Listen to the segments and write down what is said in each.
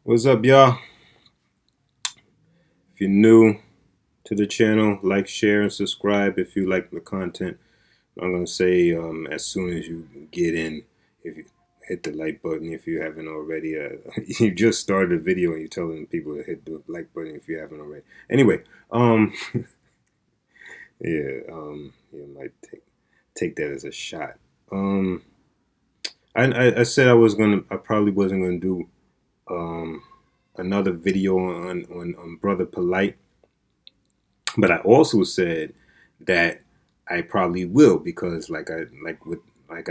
What's up, y'all? If you're new to the channel, like, share, and subscribe if you like the content. I'm gonna say as soon as you get in, if you hit the like button if you haven't already. You just started a video and you're telling people to hit the like button if you haven't already. Anyway, um, yeah, you might take that as a shot. Um, I said I probably wasn't gonna do um another video on Brother Polight. But I also said that I probably will because like I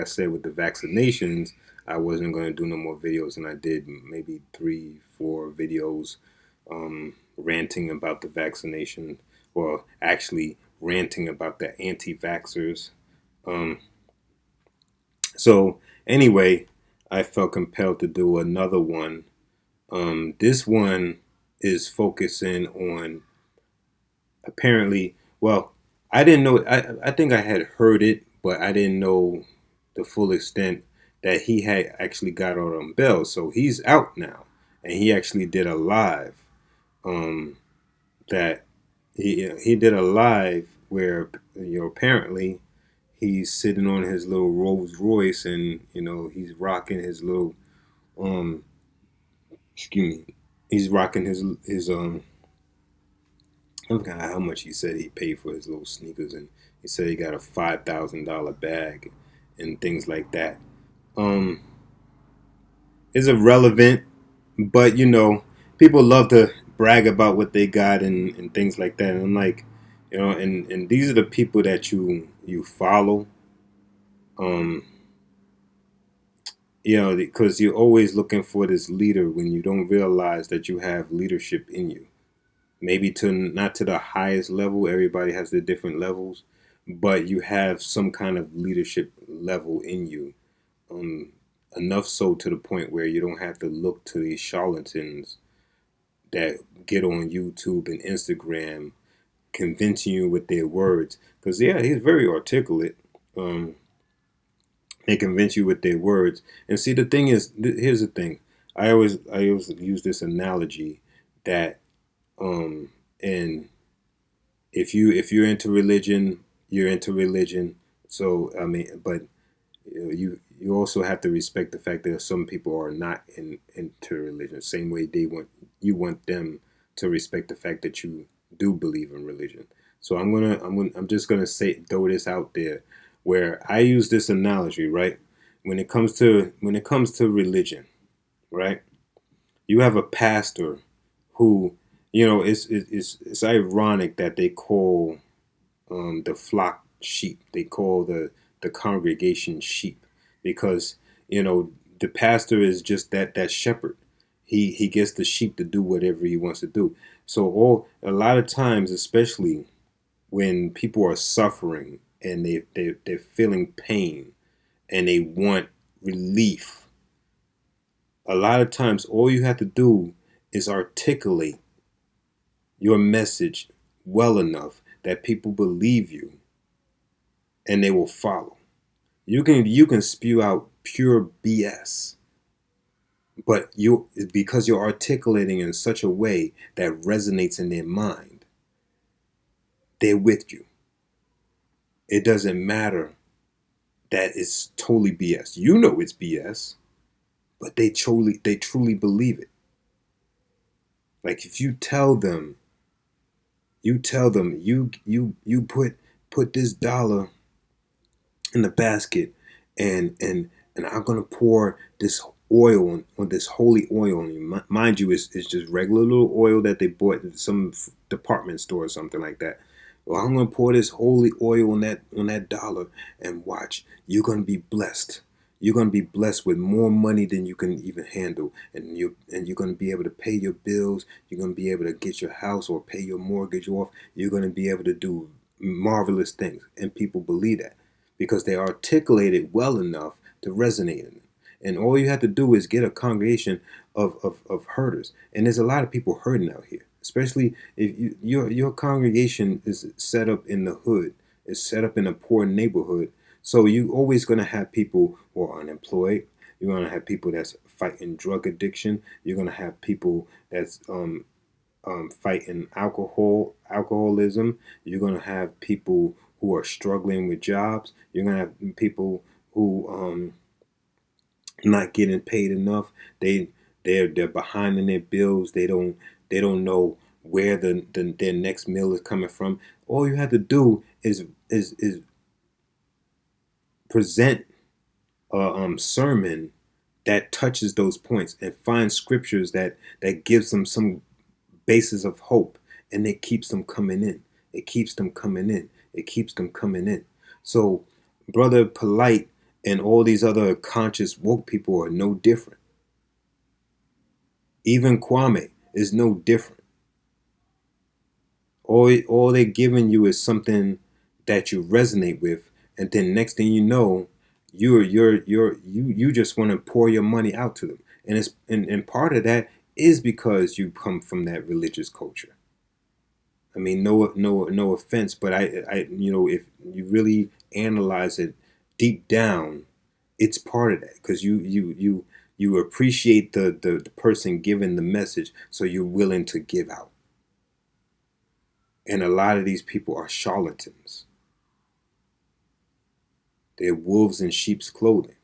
said with the vaccinations, I wasn't going to do no more videos, and I did maybe 3, 4 videos ranting about the vaccination, or actually ranting about the anti-vaxxers. Um, so anyway, I felt compelled to do another one. This one is focusing on apparently, well, I didn't know. I think I had heard it, but I didn't know the full extent that he had actually got out on bail. So he's out now, and he actually did a live. Um, that he did a live where apparently he's sitting on his little Rolls Royce, and he's rocking his little um excuse me, he's rocking his. I forgot how much he said he paid for his little sneakers, and he said he got a $5,000 bag and things like that. Um, is irrelevant, but people love to brag about what they got and things like that. And I'm like, and these are the people that you follow. Um, because you're always looking for this leader when you don't realize that you have leadership in you. Maybe to not to the highest level, everybody has their different levels, but you have some kind of leadership level in you, um, enough so to the point where you don't have to look to these charlatans that get on YouTube and Instagram convincing you with their words, because yeah, he's very articulate. um, they convince you with their words. And see, the thing is, here's the thing. I always use this analogy that um, and if you're into religion, you're into religion. So I mean, but you also have to respect the fact that some people are not into religion. Same way you want them to respect the fact that you do believe in religion. So I'm just gonna throw this out there, where I use this analogy, right? When it comes to religion, right? You have a pastor who, it's ironic that they call the flock sheep. They call the congregation sheep, because the pastor is just that shepherd. He gets the sheep to do whatever he wants to do. So a lot of times, especially when people are suffering and they're feeling pain and they want relief, a lot of times all you have to do is articulate your message well enough that people believe you and they will follow. You can spew out pure BS, but because you're articulating in such a way that resonates in their mind, they're with you. It doesn't matter that it's totally BS. You know it's BS, but they truly believe it. Like if you tell them you put this dollar in the basket, and I'm gonna pour this oil on this holy oil on you. Mind you, it's just regular little oil that they bought in some department store or something like that. Well, I'm gonna pour this holy oil on that dollar, and watch. You're gonna be blessed. You're gonna be blessed with more money than you can even handle, and you're gonna be able to pay your bills. You're gonna be able to get your house or pay your mortgage off. You're gonna be able to do marvelous things, and people believe that because they articulate it well enough to resonate in it. And all you have to do is get a congregation of herders. And there's a lot of people hurting out here, especially if your congregation is set up in the hood, is set up in a poor neighborhood. So you always going to have people who are unemployed. You're going to have people that's fighting drug addiction. You're gonna have people that's fighting alcoholism. You're gonna have people who are struggling with jobs. You're gonna have people who not getting paid enough. They're behind in their bills. They don't know where their next meal is coming from. All you have to do is present a sermon that touches those points and find scriptures that gives them some basis of hope, and it keeps them coming in. It keeps them coming in. It keeps them coming in. So, Brother Polight and all these other conscious woke people are no different. Even Kwame is no different. All they're giving you is something that you resonate with, and then next thing you know, you just want to pour your money out to them, and part of that is because you come from that religious culture. I mean, no offense, but I if you really analyze it deep down, it's part of that, because you appreciate the person giving the message, so you're willing to give out. And a lot of these people are charlatans. They're wolves in sheep's clothing.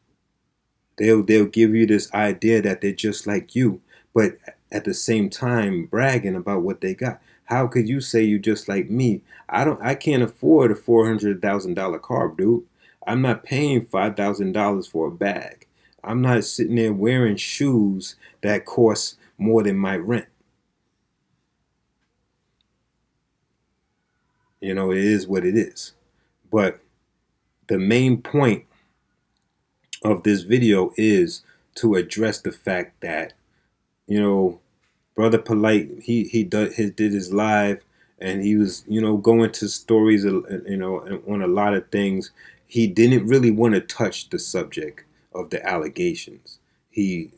They'll give you this idea that they're just like you, but at the same time bragging about what they got. How could you say you just like me? I can't afford a $400,000 car, dude. I'm not paying $5,000 for a bag. I'm not sitting there wearing shoes that cost more than my rent. It is what it is. But the main point of this video is to address the fact that, Brother Polight, he did his live, and he was, going to stories, on a lot of things. He didn't really want to touch the subject of the allegations. He,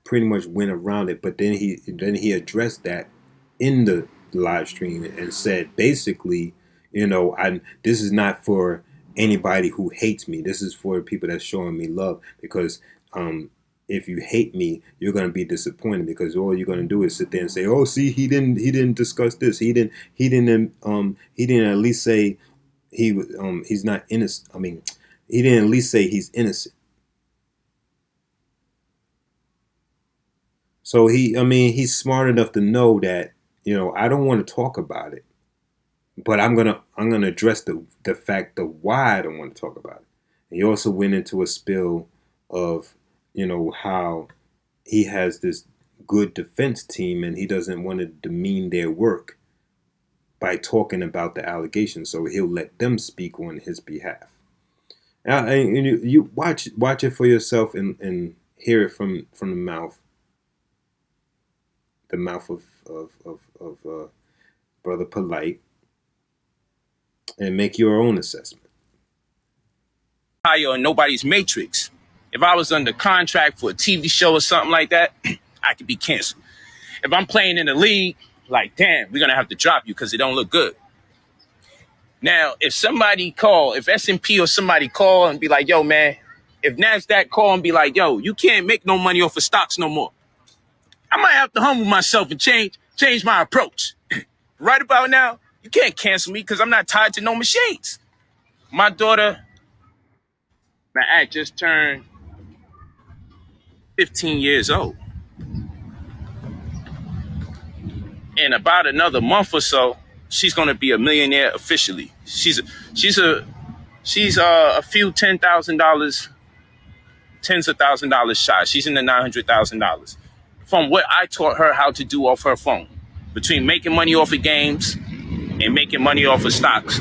pretty much went around it, but then he addressed that in the live stream and said, basically, this is not for anybody who hates me. This is for people that's showing me love, because if you hate me, you're going to be disappointed, because all you're going to do is sit there and say, "Oh, see, he didn't discuss this. He didn't at least say he's not innocent. I mean, he didn't at least say he's innocent." So he's smart enough to know that, I don't want to talk about it, but I'm gonna address the fact of why I don't want to talk about it. And he also went into a spill of, how he has this good defense team and he doesn't want to demean their work by talking about the allegations, so he'll let them speak on his behalf. Now, and you watch it for yourself and hear it from the mouth of Brother Polight, and make your own assessment. Higher in nobody's matrix. If I was under contract for a TV show or something like that, I could be canceled. If I'm playing in the league, like, damn, we're gonna have to drop you because it don't look good. Now, if S&P or somebody call and be like, "Yo, man," if NASDAQ call and be like, "Yo, you can't make no money off of stocks no more," I might have to humble myself and change my approach. Right about now, you can't cancel me because I'm not tied to no machines. My daughter, my act just turned 15 years old. In about another month or so, she's gonna be a millionaire officially. She's a few tens of $1,000 shy. She's in the $900,000 from what I taught her how to do off her phone. Between making money off of games and making money off of stocks,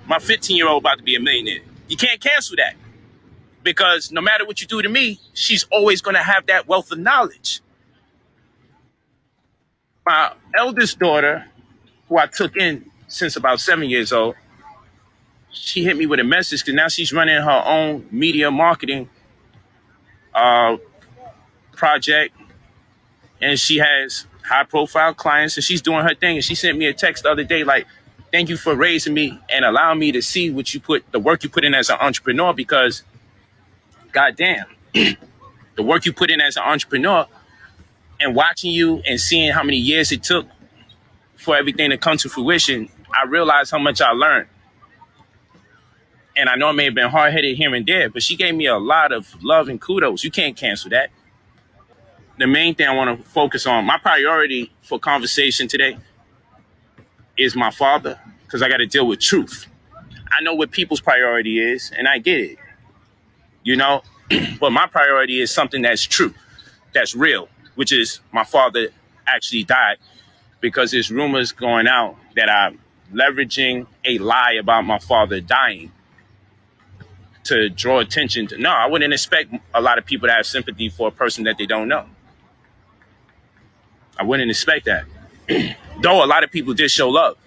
my 15-year-old about to be a millionaire. You can't cancel that, because no matter what you do to me, she's always gonna have that wealth of knowledge. My eldest daughter, who I took in since about 7 years old, she hit me with a message because now she's running her own media marketing project, and she has high profile clients, and she's doing her thing. And she sent me a text the other day like, "Thank you for raising me and allowing me to see the work you put in as an entrepreneur, because goddamn, the the work you put in as an entrepreneur, and watching you and seeing how many years it took for everything to come to fruition, I realized how much I learned. And I know it may have been hard-headed here and there, but she gave me a lot of love and kudos. You can't cancel that. The main thing I want to focus on, my priority for conversation today is my father, because I got to deal with truth. I know what people's priority is, and I get it, you know, but my priority is something that's true, that's real, which is my father actually died, because there's rumors going out that I'm leveraging a lie about my father dying to draw attention to. No, I wouldn't expect a lot of people to have sympathy for a person that they don't know. I wouldn't expect that. Though a lot of people did show love.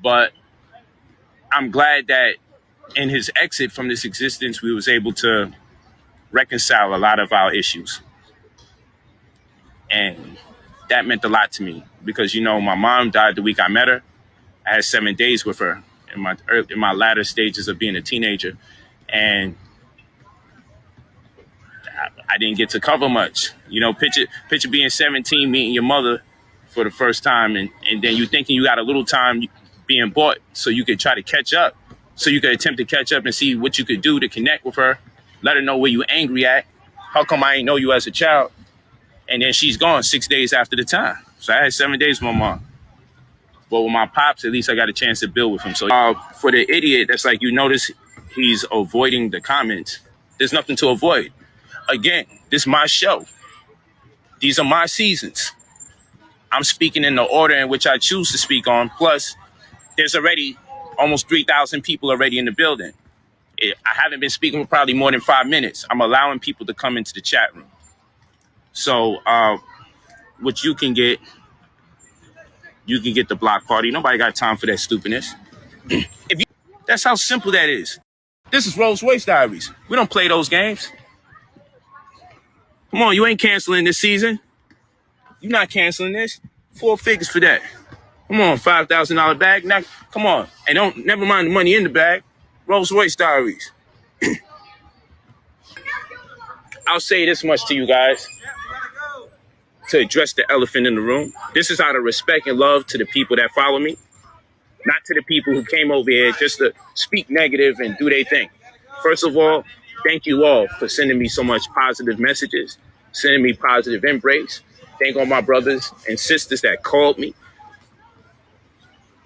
But I'm glad that in his exit from this existence, we was able to reconcile a lot of our issues. And that meant a lot to me because, you know, my mom died the week I met her. I had 7 days with her in my latter stages of being a teenager. And I didn't get to cover much. You know, picture being 17, meeting your mother for the first time, and then you thinking you got a little time being bought so you could try to catch up, so you could attempt to catch up and see what you could do to connect with her, let her know where you angry at. How come I ain't know you as a child? And then she's gone 6 days after the time. So I had 7 days with my mom. But with my pops, at least I got a chance to build with him. So for the idiot that's like, you notice he's avoiding the comments, there's nothing to avoid. Again, this is my show. These are my seasons. I'm speaking in the order in which I choose to speak on. Plus, there's already almost 3,000 people already in the building. I haven't been speaking for probably more than 5 minutes. I'm allowing people to come into the chat room. So what you can get the block party. Nobody got time for that stupidness. That's how simple that is. This is Rolls Royce Diaries. We don't play those games. Come on, you ain't canceling this season. You're not canceling this. 4 figures for that. Come on, $5,000 bag. Now, come on. And never mind the money in the bag. Rolls Royce Diaries. I'll say this much to you guys to address the elephant in the room. This is out of respect and love to the people that follow me, not to the people who came over here just to speak negative and do their thing. First of all, thank you all for sending me so much positive messages, sending me positive embrace. Thank all my brothers and sisters that called me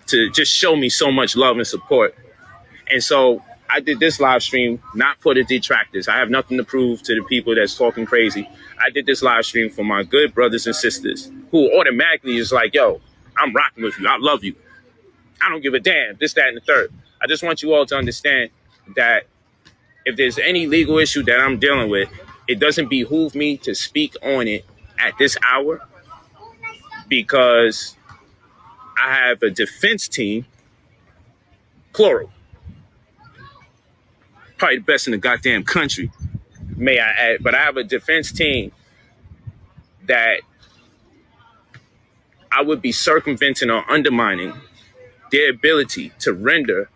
to just show me so much love and support. And so I did this live stream not for the detractors. I have nothing to prove to the people that's talking crazy. I did this live stream for my good brothers and sisters who automatically is like, yo, I'm rocking with you. I love you. I don't give a damn. This, that, and the third. I just want you all to understand that if there's any legal issue that I'm dealing with, it doesn't behoove me to speak on it at this hour because I have a defense team, plural, probably the best in the goddamn country, may I add, but I have a defense team that I would be circumventing or undermining their ability to render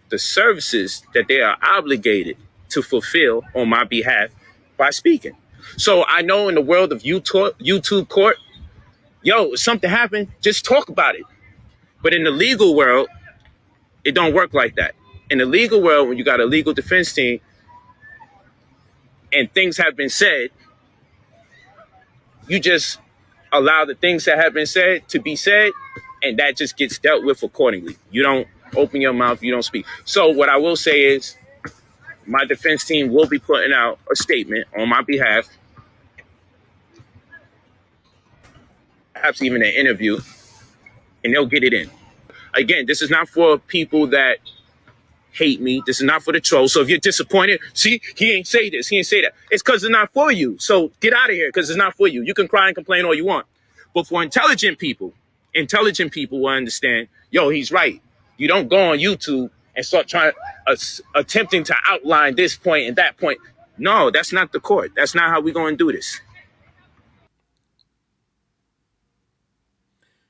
the services that they are obligated to fulfill on my behalf by speaking. So I know in the world of YouTube court, yo, if something happened, just talk about it. But in the legal world, it don't work like that. In the legal world, when you got a legal defense team and things have been said, you just allow the things that have been said to be said, and that just gets dealt with accordingly. You don't open your mouth, you don't speak. So what I will say is my defense team will be putting out a statement on my behalf, perhaps even an interview, and they'll get it in. Again, this is not for people that hate me. This is not for the trolls. So if you're disappointed, see, he ain't say this, he ain't say that. It's because it's not for you. So get out of here because it's not for you. You can cry and complain all you want. But for intelligent people will understand, yo, he's right. You don't go on YouTube and start attempting to outline this point and that point. No, that's not the court. That's not how we're going to do this.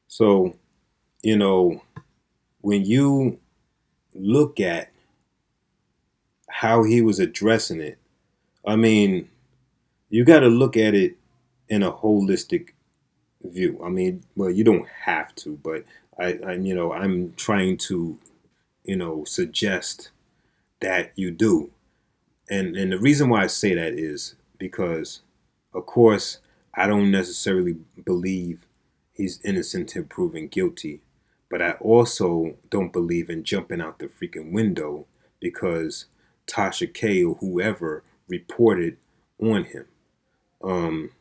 So, you know, when you look at how he was addressing it, I mean, You got to look at it in a holistic view. I mean, well, you don't have to, but I'm trying to, suggest that you do. And the reason why I say that is because, of course, I don't necessarily believe he's innocent until proven guilty, but I also don't believe in jumping out the freaking window because Tasha K or whoever reported on him. Um,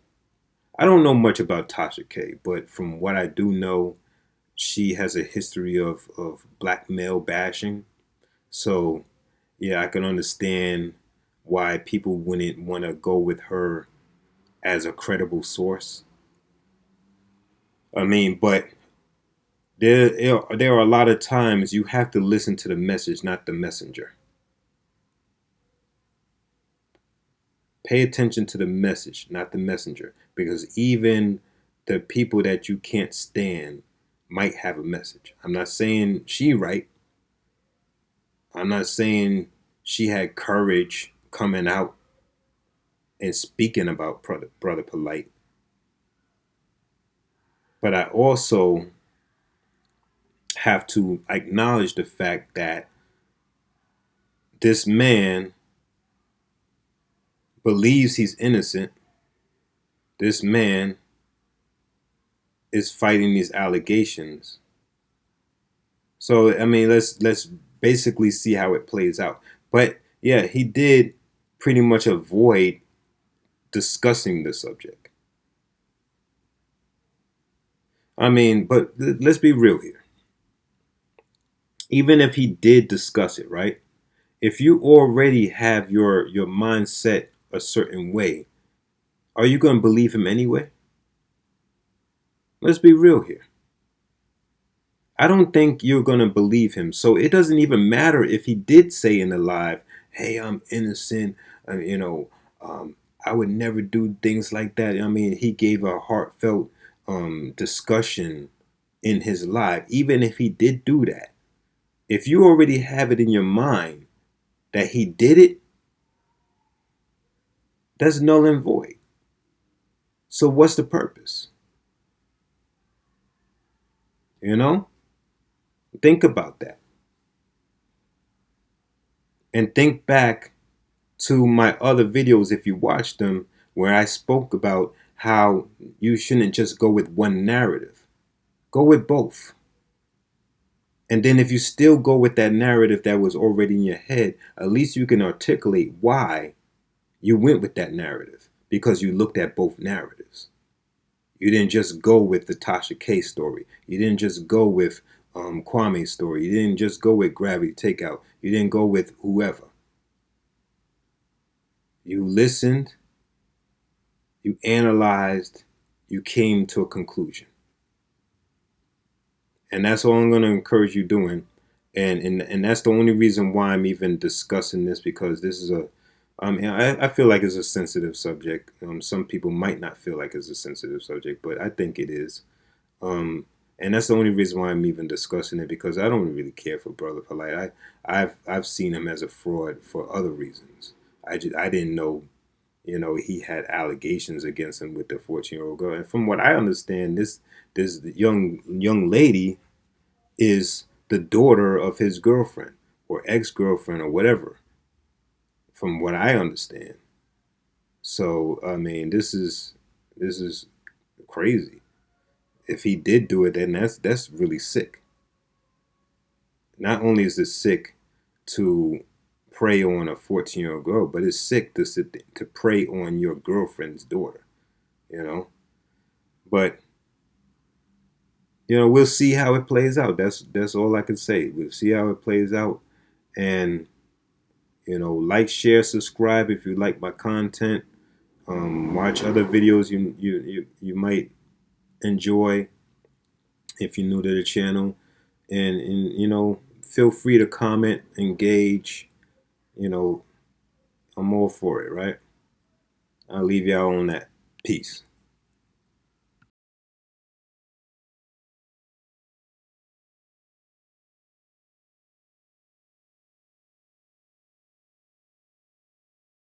I don't know much about Tasha K, but from what I do know, she has a history of black male bashing. So, yeah, I can understand why people wouldn't want to go with her as a credible source. I mean, but there are a lot of times you have to listen to the message, not the messenger. Pay attention to the message, not the messenger, because even the people that you can't stand might have a message. I'm not saying she right. I'm not saying she had courage coming out and speaking about brother Polight, but I also have to acknowledge the fact that this man believes he's innocent. This man is fighting these allegations. So I mean, let's basically see how it plays out. But yeah, he did pretty much avoid discussing the subject. I mean, but let's be real here. Even if he did discuss it, right? If you already have your mindset a certain way, are you going to believe him anyway? Let's be real here. I don't think you're going to believe him. So it doesn't even matter if he did say in the live, hey, I'm innocent. Um, I would never do things like that. I mean, he gave a heartfelt discussion in his live. Even if he did do that, if you already have it in your mind that he did it, that's null and void. So what's the purpose? You know? Think about that. And think back to my other videos, if you watch them, where I spoke about how you shouldn't just go with one narrative. Go with both. And then if you still go with that narrative that was already in your head, at least you can articulate why you went with that narrative. Because you looked at both narratives. You didn't just go with the Tasha K story. You didn't just go with Kwame's story. You didn't just go with Gravity Takeout. You didn't go with whoever. You listened, you analyzed, you came to a conclusion. And that's all I'm going to encourage you doing. And that's the only reason why I'm even discussing this, because this is I feel like it's a sensitive subject. Some people might not feel like it's a sensitive subject, but I think it is. And that's the only reason why I'm even discussing it, because I don't really care for Brother Polight. I've seen him as a fraud for other reasons. I didn't know, he had allegations against him with the 14-year-old girl. And from what I understand, this young lady is the daughter of his girlfriend or ex-girlfriend or whatever, from what I understand. So I mean, this is crazy. If he did do it, then that's really sick. Not only is it sick to prey on a 14-year-old girl, but it's sick to prey on your girlfriend's daughter, you know. But we'll see how it plays out. That's all I can say. We'll see how it plays out, and like, share, subscribe if you like my content. Watch other videos you might enjoy if you're new to the channel, and feel free to comment, engage. I'm all for it, right? I'll leave y'all on that. Peace.